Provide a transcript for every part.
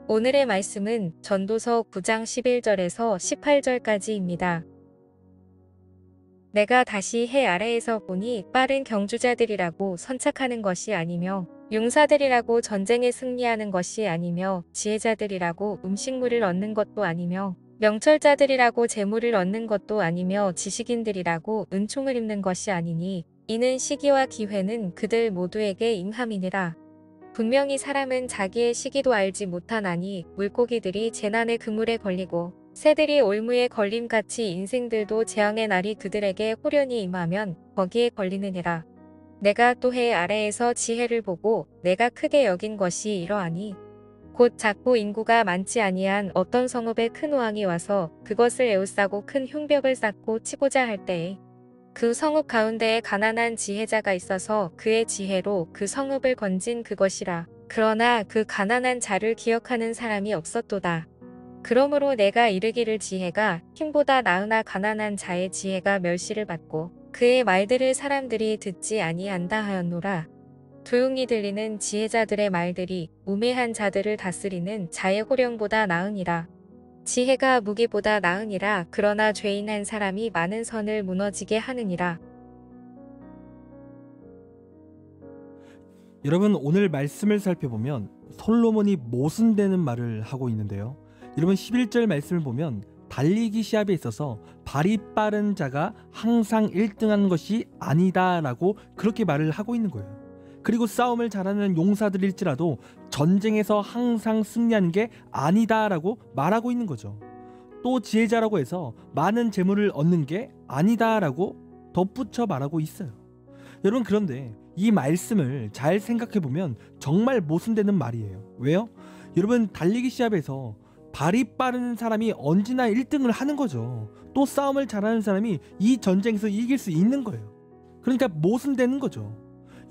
오늘의 말씀은 전도서 9장 11절에서 18절까지입니다. 내가 다시 해 아래에서 보니 빠른 경주자들이라고 선착하는 것이 아니며 용사들이라고 전쟁에 승리하는 것이 아니며 지혜자들이라고 음식물을 얻는 것도 아니며 명철자들이라고 재물을 얻는 것도 아니며 지식인들이라고 은총을 입는 것이 아니니 이는 시기와 기회는 그들 모두에게 임함이니라. 분명히 사람은 자기의 시기도 알지 못하나니 물고기들이 재난의 그물에 걸리고 새들이 올무에 걸림같이 인생들도 재앙의 날이 그들에게 호련히 임하면 거기에 걸리느니라. 내가 또 해 아래에서 지혜를 보고 내가 크게 여긴 것이 이러하니 곧 작고 인구가 많지 아니한 어떤 성읍에 큰 왕이 와서 그것을 에우싸고 큰 흉벽을 쌓고 치고자 할 때에 그 성읍 가운데에 가난한 지혜자가 있어서 그의 지혜로 그 성읍을 건진 그것이라. 그러나 그 가난한 자를 기억하는 사람이 없었도다. 그러므로 내가 이르기를 지혜가 힘보다 나으나 가난한 자의 지혜가 멸시를 받고 그의 말들을 사람들이 듣지 아니한다 하였노라. 조용히 들리는 지혜자들의 말들이 우매한 자들을 다스리는 자의 호령보다 나으니라. 지혜가 무기보다 나으니라. 그러나 죄인 한 사람이 많은 선을 무너지게 하느니라. 여러분, 오늘 말씀을 살펴보면 솔로몬이 모순되는 말을 하고 있는데요. 여러분, 11절 말씀을 보면 달리기 시합에 있어서 발이 빠른 자가 항상 1등하는 것이 아니다 라고 그렇게 말을 하고 있는 거예요. 그리고 싸움을 잘하는 용사들일지라도 전쟁에서 항상 승리하는 게 아니다 라고 말하고 있는 거죠. 또 지혜자라고 해서 많은 재물을 얻는 게 아니다 라고 덧붙여 말하고 있어요. 여러분, 그런데 이 말씀을 잘 생각해보면 정말 모순되는 말이에요. 왜요? 여러분, 달리기 시합에서 발이 빠른 사람이 언제나 1등을 하는 거죠. 또 싸움을 잘하는 사람이 이 전쟁에서 이길 수 있는 거예요. 그러니까 모순되는 거죠.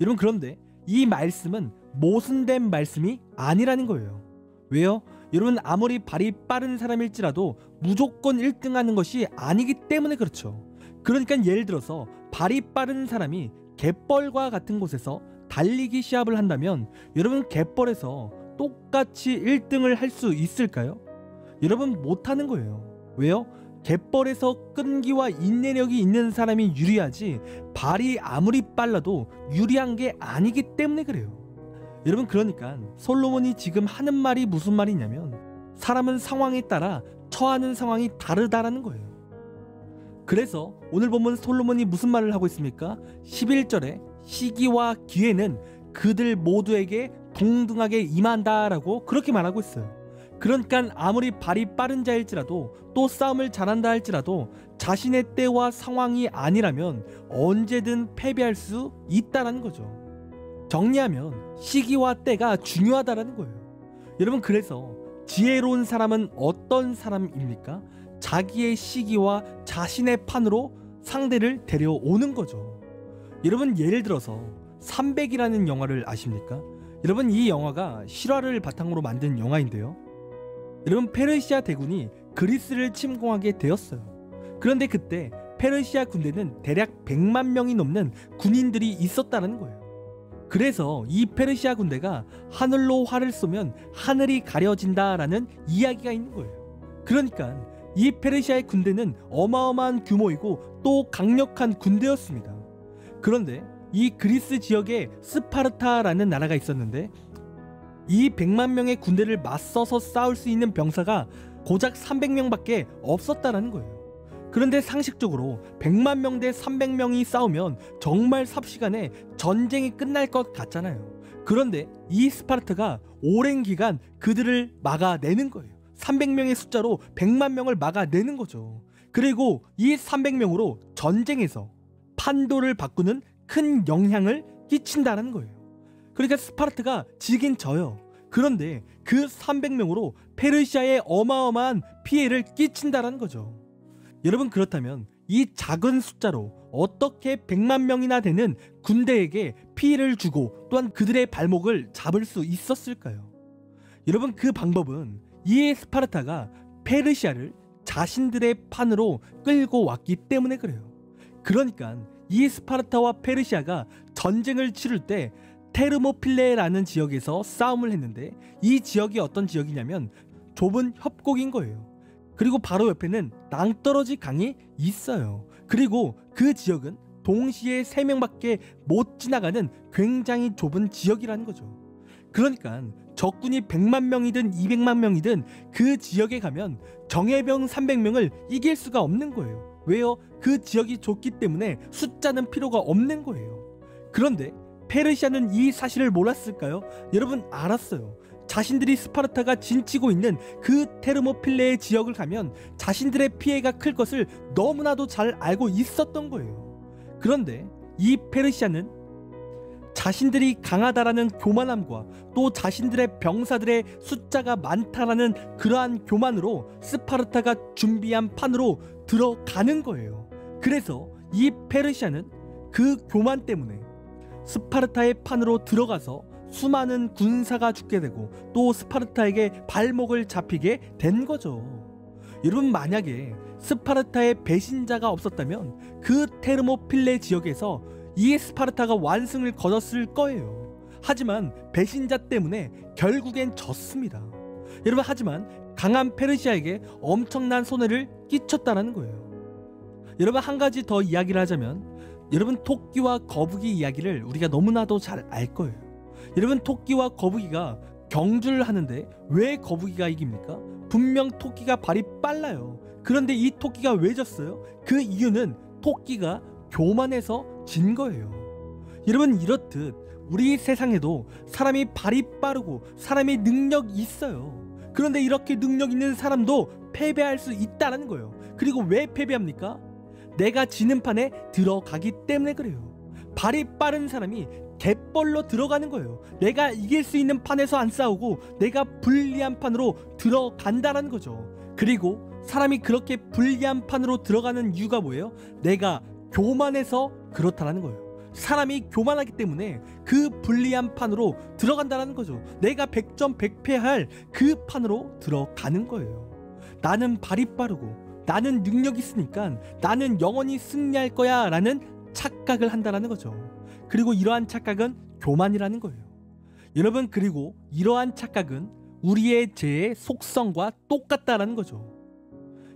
여러분, 그런데 이 말씀은 모순된 말씀이 아니라는 거예요. 왜요? 여러분, 아무리 발이 빠른 사람일지라도 무조건 1등하는 것이 아니기 때문에 그렇죠. 그러니까 예를 들어서 발이 빠른 사람이 갯벌과 같은 곳에서 달리기 시합을 한다면 여러분, 갯벌에서 똑같이 1등을 할 수 있을까요? 여러분, 못하는 거예요. 왜요? 갯벌에서 끈기와 인내력이 있는 사람이 유리하지 발이 아무리 빨라도 유리한 게 아니기 때문에 그래요. 여러분, 그러니까 솔로몬이 지금 하는 말이 무슨 말이냐면 사람은 상황에 따라 처하는 상황이 다르다라는 거예요. 그래서 오늘 보면 솔로몬이 무슨 말을 하고 있습니까? 11절에 시기와 기회는 그들 모두에게 동등하게 임한다라고 그렇게 말하고 있어요. 그러니까 아무리 발이 빠른 자일지라도 또 싸움을 잘한다 할지라도 자신의 때와 상황이 아니라면 언제든 패배할 수 있다라는 거죠. 정리하면 시기와 때가 중요하다라는 거예요. 여러분, 그래서 지혜로운 사람은 어떤 사람입니까? 자기의 시기와 자신의 판으로 상대를 데려오는 거죠. 여러분, 예를 들어서 300이라는 영화를 아십니까? 여러분, 이 영화가 실화를 바탕으로 만든 영화인데요. 여러분, 페르시아 대군이 그리스를 침공하게 되었어요. 그런데 그때 페르시아 군대는 대략 100만 명이 넘는 군인들이 있었다는 거예요. 그래서 이 페르시아 군대가 하늘로 활을 쏘면 하늘이 가려진다라는 이야기가 있는 거예요. 그러니까 이 페르시아의 군대는 어마어마한 규모이고 또 강력한 군대였습니다. 그런데 이 그리스 지역에 스파르타라는 나라가 있었는데 이 100만 명의 군대를 맞서서 싸울 수 있는 병사가 고작 300명밖에 없었다라는 거예요. 그런데 상식적으로 100만 명 대 300명이 싸우면 정말 삽시간에 전쟁이 끝날 것 같잖아요. 그런데 이 스파르타가 오랜 기간 그들을 막아내는 거예요. 300명의 숫자로 100만 명을 막아내는 거죠. 그리고 이 300명으로 전쟁에서 판도를 바꾸는 큰 영향을 끼친다는 거예요. 그러니까 스파르타가 지긴 져요. 그런데 그 300명으로 페르시아에 어마어마한 피해를 끼친다는 거죠. 여러분, 그렇다면 이 작은 숫자로 어떻게 100만 명이나 되는 군대에게 피해를 주고 또한 그들의 발목을 잡을 수 있었을까요? 여러분, 그 방법은 이 스파르타가 페르시아를 자신들의 판으로 끌고 왔기 때문에 그래요. 그러니까 이 스파르타와 페르시아가 전쟁을 치를 때 테르모필레라는 지역에서 싸움을 했는데, 이 지역이 어떤 지역이냐면 좁은 협곡인 거예요. 그리고 바로 옆에는 낭떠러지 강이 있어요. 그리고 그 지역은 동시에 3명밖에 못 지나가는 굉장히 좁은 지역이라는 거죠. 그러니까 적군이 100만 명이든 200만 명이든 그 지역에 가면 정예병 300명을 이길 수가 없는 거예요. 왜요? 그 지역이 좁기 때문에 숫자는 필요가 없는 거예요. 그런데 페르시아는 이 사실을 몰랐을까요? 여러분, 알았어요. 자신들이 스파르타가 진치고 있는 그 테르모필레의 지역을 가면 자신들의 피해가 클 것을 너무나도 잘 알고 있었던 거예요. 그런데 이 페르시아는 자신들이 강하다라는 교만함과 또 자신들의 병사들의 숫자가 많다라는 그러한 교만으로 스파르타가 준비한 판으로 들어가는 거예요. 그래서 이 페르시아는 그 교만 때문에 스파르타의 판으로 들어가서 수많은 군사가 죽게 되고 또 스파르타에게 발목을 잡히게 된 거죠. 여러분, 만약에 스파르타의 배신자가 없었다면 그 테르모필레 지역에서 이 스파르타가 완승을 거뒀을 거예요. 하지만 배신자 때문에 결국엔 졌습니다. 여러분, 하지만 강한 페르시아에게 엄청난 손해를 끼쳤다는 거예요. 여러분, 한 가지 더 이야기를 하자면, 여러분, 토끼와 거북이 이야기를 우리가 너무나도 잘 알 거예요. 여러분, 토끼와 거북이가 경주를 하는데 왜 거북이가 이깁니까? 분명 토끼가 발이 빨라요. 그런데 이 토끼가 왜 졌어요? 그 이유는 토끼가 교만해서 진 거예요. 여러분, 이렇듯 우리 세상에도 사람이 발이 빠르고 사람이 능력이 있어요. 그런데 이렇게 능력 있는 사람도 패배할 수 있다는 거예요. 그리고 왜 패배합니까? 내가 지는 판에 들어가기 때문에 그래요. 발이 빠른 사람이 갯벌로 들어가는 거예요. 내가 이길 수 있는 판에서 안 싸우고 내가 불리한 판으로 들어간다는 거죠. 그리고 사람이 그렇게 불리한 판으로 들어가는 이유가 뭐예요? 내가 교만해서 그렇다는 거예요. 사람이 교만하기 때문에 그 불리한 판으로 들어간다는 거죠. 내가 100점 100패할 그 판으로 들어가는 거예요. 나는 발이 빠르고 나는 능력이 있으니까 나는 영원히 승리할 거야 라는 착각을 한다는 거죠. 그리고 이러한 착각은 교만이라는 거예요. 여러분, 그리고 이러한 착각은 우리의 죄의 속성과 똑같다라는 거죠.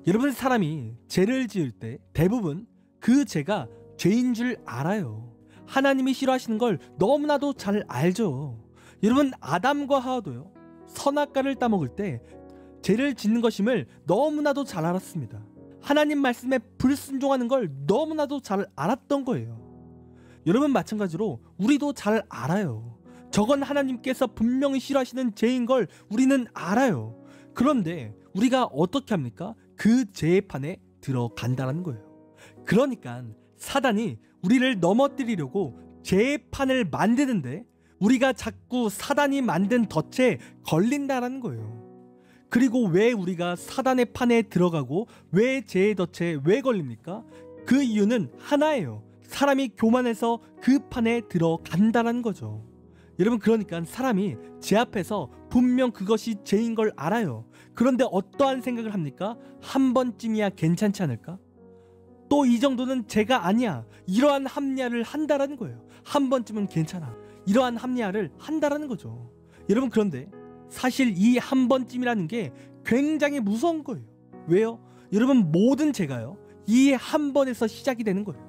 여러분, 사람이 죄를 지을 때 대부분 그 죄가 죄인 줄 알아요. 하나님이 싫어하시는 걸 너무나도 잘 알죠. 여러분, 아담과 하와도요, 선악과를 따먹을 때 죄를 짓는 것임을 너무나도 잘 알았습니다. 하나님 말씀에 불순종하는 걸 너무나도 잘 알았던 거예요. 여러분, 마찬가지로 우리도 잘 알아요. 저건 하나님께서 분명히 싫어하시는 죄인 걸 우리는 알아요. 그런데 우리가 어떻게 합니까? 그 죄의 판에 들어간다는 거예요. 그러니까 사단이 우리를 넘어뜨리려고 죄의 판을 만드는데 우리가 자꾸 사단이 만든 덫에 걸린다는 거예요. 그리고 왜 우리가 사단의 판에 들어가고 왜 죄의 덫에 왜 걸립니까? 그 이유는 하나예요. 사람이 교만해서 그 판에 들어간다는 거죠. 여러분, 그러니까 사람이 제 앞에서 분명 그것이 죄인 걸 알아요. 그런데 어떠한 생각을 합니까? 한 번쯤이야 괜찮지 않을까? 또 이 정도는 죄가 아니야. 이러한 합리화를 한다라는 거예요. 한 번쯤은 괜찮아. 이러한 합리화를 한다라는 거죠. 여러분, 그런데 사실 이 한 번쯤이라는 게 굉장히 무서운 거예요. 왜요? 여러분, 모든 죄가요, 이 한 번에서 시작이 되는 거예요.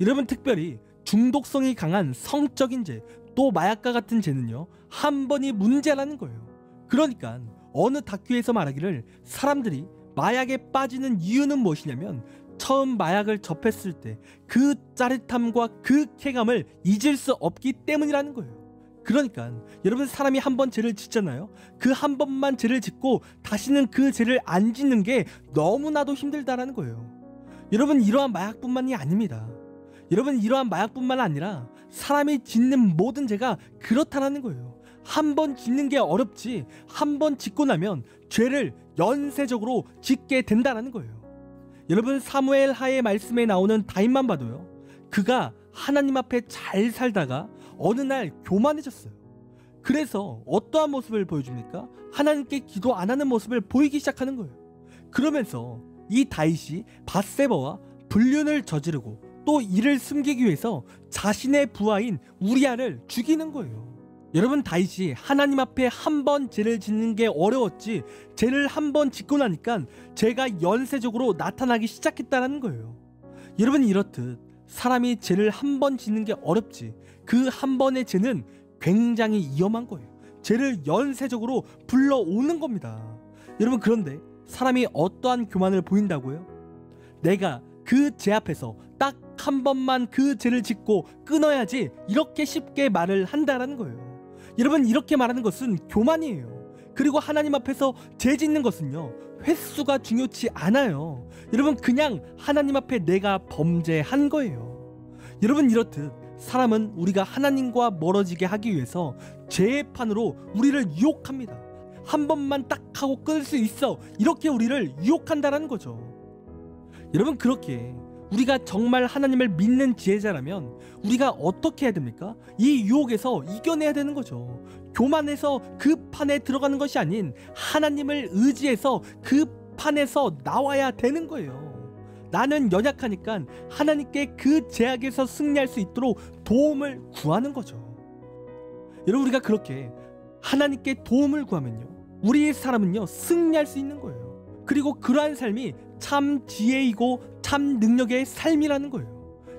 여러분, 특별히 중독성이 강한 성적인 죄, 또 마약과 같은 죄는요, 한 번이 문제라는 거예요. 그러니까 어느 다큐에서 말하기를 사람들이 마약에 빠지는 이유는 무엇이냐면 처음 마약을 접했을 때 그 짜릿함과 그 쾌감을 잊을 수 없기 때문이라는 거예요. 그러니까 여러분, 사람이 한 번 죄를 짓잖아요. 그 한 번만 죄를 짓고 다시는 그 죄를 안 짓는 게 너무나도 힘들다라는 거예요. 여러분, 이러한 마약뿐만이 아닙니다. 여러분, 이러한 마약뿐만 아니라 사람이 짓는 모든 죄가 그렇다라는 거예요. 한 번 짓는 게 어렵지 한 번 짓고 나면 죄를 연쇄적으로 짓게 된다는 거예요. 여러분, 사무엘 하의 말씀에 나오는 다윗만 봐도요, 그가 하나님 앞에 잘 살다가 어느 날 교만해졌어요. 그래서 어떠한 모습을 보여줍니까? 하나님께 기도 안 하는 모습을 보이기 시작하는 거예요. 그러면서 이 다윗이 밧세바와 불륜을 저지르고 또 이를 숨기기 위해서 자신의 부하인 우리아를 죽이는 거예요. 여러분, 다윗이 하나님 앞에 한 번 죄를 짓는 게 어려웠지 죄를 한 번 짓고 나니까 죄가 연쇄적으로 나타나기 시작했다는 거예요. 여러분, 이렇듯 사람이 죄를 한 번 짓는 게 어렵지 그 한 번의 죄는 굉장히 위험한 거예요. 죄를 연쇄적으로 불러오는 겁니다. 여러분, 그런데 사람이 어떠한 교만을 보인다고요? 내가 그 죄 앞에서 딱 한 번만 그 죄를 짓고 끊어야지 이렇게 쉽게 말을 한다는 거예요. 여러분, 이렇게 말하는 것은 교만이에요. 그리고 하나님 앞에서 죄 짓는 것은요, 횟수가 중요치 않아요. 여러분, 그냥 하나님 앞에 내가 범죄한 거예요. 여러분, 이렇듯 사람은 우리가 하나님과 멀어지게 하기 위해서 죄의 판으로 우리를 유혹합니다. 한 번만 딱 하고 끊을 수 있어, 이렇게 우리를 유혹한다는 거죠. 여러분, 그렇게 우리가 정말 하나님을 믿는 지혜자라면 우리가 어떻게 해야 됩니까? 이 유혹에서 이겨내야 되는 거죠. 교만해서 그 판에 들어가는 것이 아닌 하나님을 의지해서 그 판에서 나와야 되는 거예요. 나는 연약하니까 하나님께 그 제약에서 승리할 수 있도록 도움을 구하는 거죠. 여러분, 우리가 그렇게 하나님께 도움을 구하면요, 우리의 사람은요 승리할 수 있는 거예요. 그리고 그러한 삶이 참 지혜이고 참 능력의 삶이라는 거예요.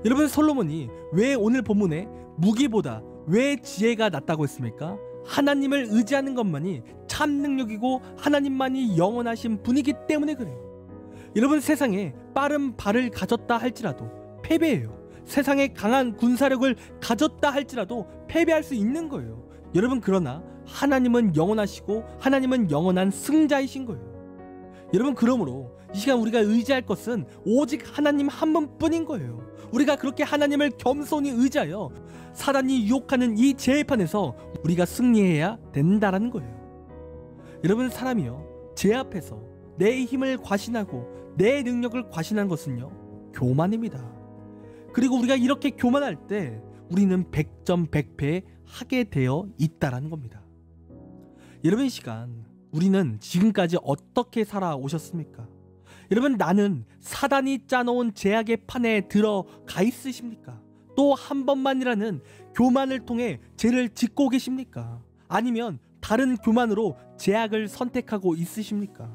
여러분, 솔로몬이 왜 오늘 본문에 무기보다 왜 지혜가 낫다고 했습니까? 하나님을 의지하는 것만이 참 능력이고 하나님만이 영원하신 분이기 때문에 그래요. 여러분, 세상에 빠른 발을 가졌다 할지라도 패배해요. 세상에 강한 군사력을 가졌다 할지라도 패배할 수 있는 거예요. 여러분, 그러나 하나님은 영원하시고 하나님은 영원한 승자이신 거예요. 여러분, 그러므로 이 시간 우리가 의지할 것은 오직 하나님 한 분뿐인 거예요. 우리가 그렇게 하나님을 겸손히 의지하여 사단이 유혹하는 이 죄판에서 우리가 승리해야 된다는 거예요. 여러분, 사람이요 죄 앞에서 내 힘을 과신하고 내 능력을 과신한 것은요 교만입니다. 그리고 우리가 이렇게 교만할 때 우리는 100점 100패 하게 되어 있다라는 겁니다. 여러분, 이 시간 우리는 지금까지 어떻게 살아오셨습니까? 여러분, 나는 사단이 짜놓은 제약의 판에 들어가 있으십니까? 또 한 번만이라는 교만을 통해 죄를 짓고 계십니까? 아니면 다른 교만으로 제약을 선택하고 있으십니까?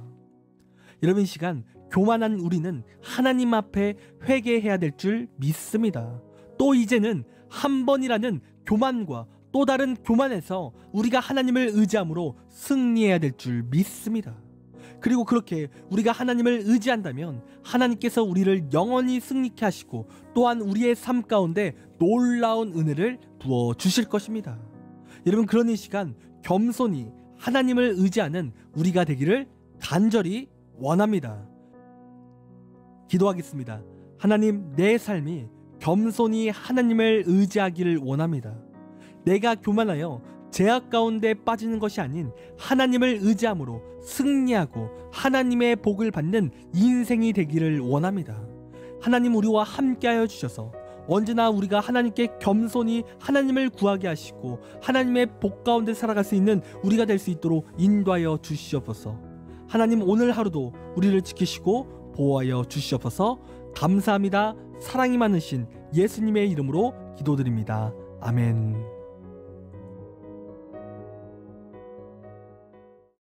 여러분, 이 시간 교만한 우리는 하나님 앞에 회개해야 될 줄 믿습니다. 또 이제는 한 번이라는 교만과 또 다른 교만에서 우리가 하나님을 의지함으로 승리해야 될 줄 믿습니다. 그리고 그렇게 우리가 하나님을 의지한다면 하나님께서 우리를 영원히 승리케 하시고 또한 우리의 삶 가운데 놀라운 은혜를 부어주실 것입니다. 여러분, 그런 이 시간 겸손히 하나님을 의지하는 우리가 되기를 간절히 원합니다. 기도하겠습니다. 하나님, 내 삶이 겸손히 하나님을 의지하기를 원합니다. 내가 교만하여 제약 가운데 빠지는 것이 아닌 하나님을 의지함으로 승리하고 하나님의 복을 받는 인생이 되기를 원합니다. 하나님, 우리와 함께하여 주셔서 언제나 우리가 하나님께 겸손히 하나님을 구하게 하시고 하나님의 복 가운데 살아갈 수 있는 우리가 될 수 있도록 인도하여 주시옵소서. 하나님, 오늘 하루도 우리를 지키시고 보호하여 주시옵소서. 감사합니다. 사랑이 많으신 예수님의 이름으로 기도드립니다. 아멘.